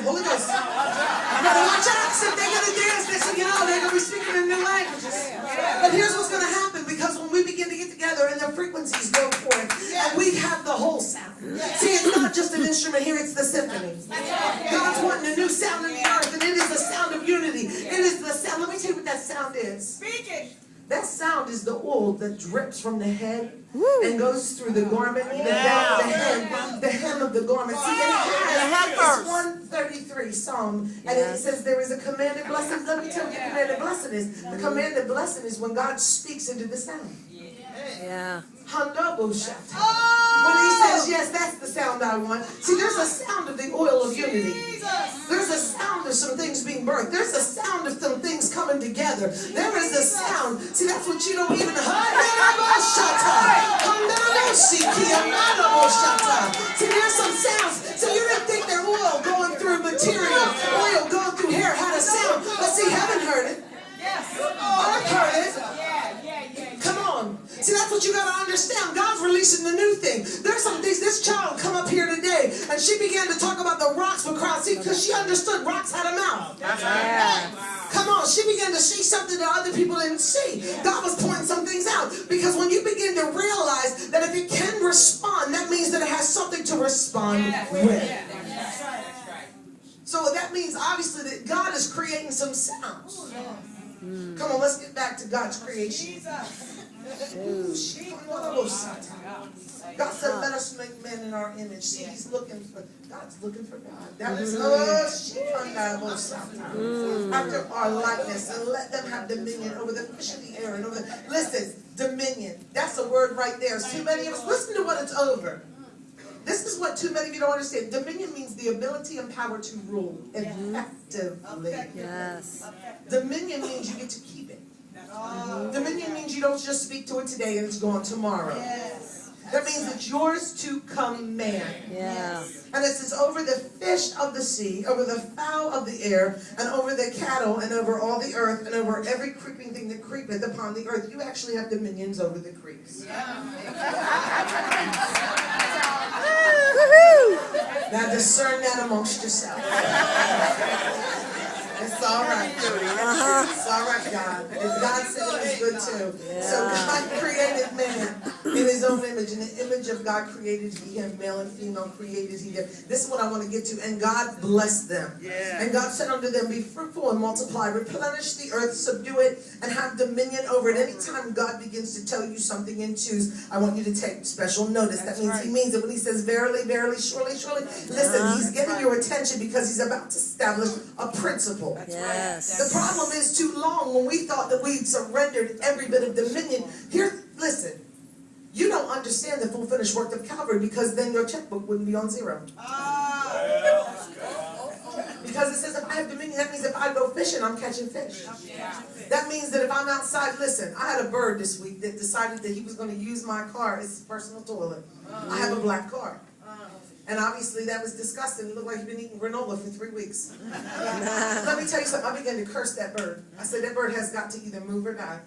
Holy Ghost. You better watch out, because if they're going to dance, next thing you know, they're going to be speaking in new languages. But here's what's going to happen, because when we begin to get together and their frequencies go forth, and we have the whole sound. See, it's not just an instrument here, it's the symphony. God's wanting a new sound in the earth, and it is the sound of unity. It is the sound. Let me tell you what that sound is. Speak it. That sound is the oil that drips from the head and goes through the garment, the head, the hem of the garment. See, it's 133 Psalm, and it says there is a commanded blessing. Let me tell you what the commanded blessing is. The commanded blessing is when God speaks into the sound. Yeah. When he says, yes, that's the sound I want. See, there's a sound of the oil of unity. There's a sound of some things being birthed. There's a sound of some things coming together. There is a sound. See, that's what you don't even hear. See, there's some sounds. So you didn't think their oil going through material, oil going through hair had a sound. But see, heaven heard it. Earth heard it. Come on. See, that's what you got to understand. God's releasing the new thing. There's some things. This child come up here today, and she began to talk about the rocks with crowds. See, because she understood rocks had a mouth. Come on. She began to see something that other people didn't see. God was pointing some things out. Because when you begin to realize that if it can respond, that means that it has something to respond with. So that means, obviously, that God is creating some sounds. Come on, let's get back to God's creation. God said, let us make man in our image. See, God's looking for God. That is after our likeness, and let them have dominion over the fish of the air and over the... Listen, dominion. That's a word right there. Too many of us, listen to what it's over. This is what too many of you don't understand. Dominion means the ability and power to rule effectively. Yes. Dominion means you get to keep it. Dominion means you don't just speak to it today and it's gone tomorrow. That means it's yours to command. Yeah. And it says over the fish of the sea, over the fowl of the air, and over the cattle, and over all the earth, and over every creeping thing that creepeth upon the earth. You actually have dominions over the creeps. Now discern that amongst yourself. It's all right. It's all right, God. And God said it was good too. So God created man in his own image. In the image of God created he him. Male and female created he them. This is what I want to get to. And God blessed them. And God said unto them, be fruitful and multiply. Replenish the earth, subdue it, and have dominion over it. Anytime God begins to tell you something in twos, I want you to take special notice. That means he means it when he says verily, verily, surely, surely. Listen, he's getting your attention because he's about to establish a principle. Yes. The problem is too long when we thought that we'd surrendered every bit of dominion. Here, listen, you don't understand the full finished work of Calvary because then your checkbook wouldn't be on zero. Because it says if I have dominion, that means if I go fishing, I'm catching fish. That means that if I'm outside, listen, I had a bird this week that decided that he was going to use my car as his personal toilet. I have a black car. And obviously that was disgusting. It looked like he'd been eating granola for 3 weeks. Let me tell you something. I began to curse that bird. I said, that bird has got to either move or die.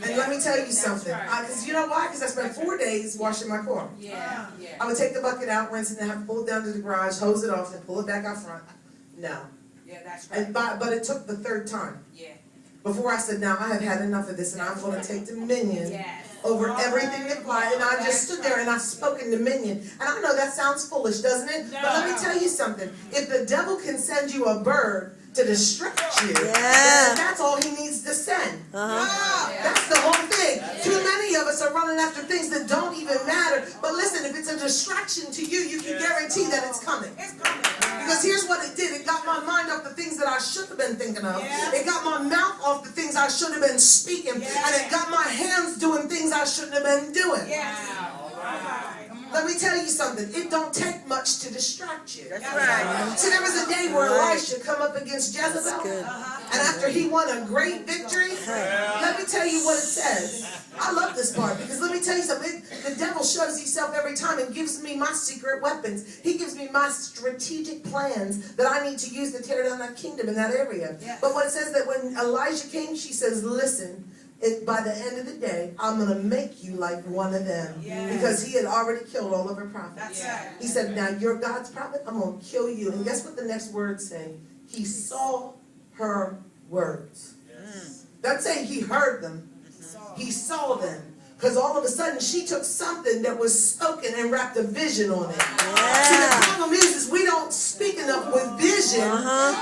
And let me tell you something. Because you know why? Because I spent 4 days washing my car. I would take the bucket out, rinse it, and have to pull it down to the garage, hose it off, and pull it back out front. No. But it took the third time. Before I said, now I have had enough of this, and I'm going to take dominion over everything that flies. And I just stood there and I spoke in dominion. And I know that sounds foolish, doesn't it? But let me tell you something. If the devil can send you a bird to distract you, then that's all he needs to send. That's the whole thing. Too many of us are running after things that don't even matter. But listen, if it's a distraction to you, you can guarantee that it's coming. Because here's what it did. It got my mind off the things that I should have been thinking of. It got my mouth off the things I should have been speaking. And it got my hands doing things I shouldn't have been doing. Let me tell you something. It don't take much to distract you. See, there was a day where Elisha come up against Jezebel. And after he won a great victory, let me tell you what it says. I love this part because let me tell you something. The devil shows himself every time and gives me my secret weapons. He gives me my strategic plans that I need to use to tear down that kingdom in that area. But what it says that when Elijah came, she says, listen, by the end of the day, I'm going to make you like one of them. Because he had already killed all of her prophets. He said, now you're God's prophet, I'm going to kill you. And guess what the next words say? He saw her words. That's saying he heard them. He saw them. Because all of a sudden, she took something that was spoken and wrapped a vision on it. See, the problem is we don't speak enough with vision.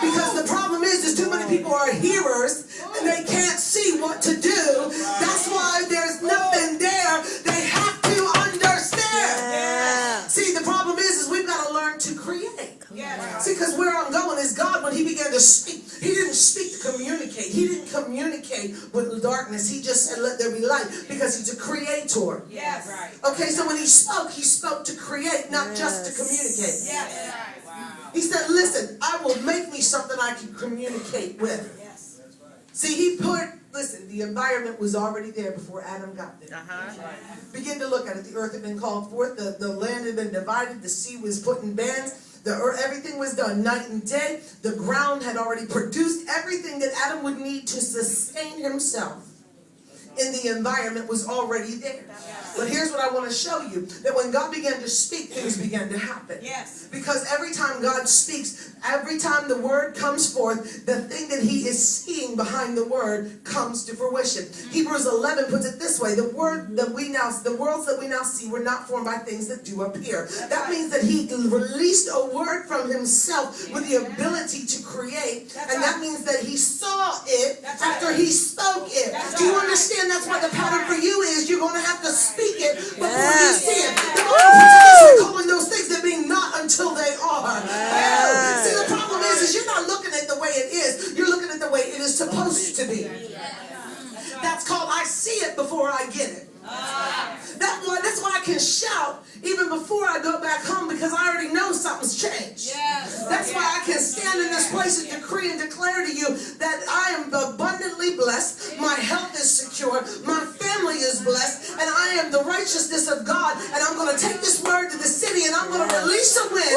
Because the problem is too many people are hearers and they can't see what to do. That's why there's nothing there. They have to understand. See, the problem is we've got to learn to create. See, because where I'm going is God, when he began to speak, he didn't speak to communicate. He didn't communicate with darkness. He just said, let there be light, because he's a creator. Okay, so when he spoke to create, not just to communicate. He said, listen, I will make me something I can communicate with. See, listen, the environment was already there before Adam got there. Begin to look at it. The earth had been called forth. The land had been divided. The sea was put in bands. The earth, everything was done night and day. The ground had already produced everything that Adam would need to sustain himself. In the environment was already there. But here's what I want to show you. That when God began to speak, things began to happen. Because every time God speaks, every time the word comes forth, the thing that he is seeing behind the word comes to fruition. Hebrews 11 puts it this way. The worlds that we now see were not formed by things that do appear. That means that he released a word from himself with the ability to create. And that means that he saw it after he spoke it. Do you understand? That's why the pattern for you is you're going to have to speak it before you see it. The Bible puts it this way, calling those things that be not until they are. See, the problem is you're not looking at the way it is. You're looking at the way it is supposed to be. That's called I see it before I get it. That's why I can shout even before I go back home, because I already know something's changed. That's why I can stand in this place and decree and declare to you that I am abundantly blessed. My health is secure. My family is blessed. And I am the righteousness of God. And I'm going to take this word to the city and I'm going to release a wind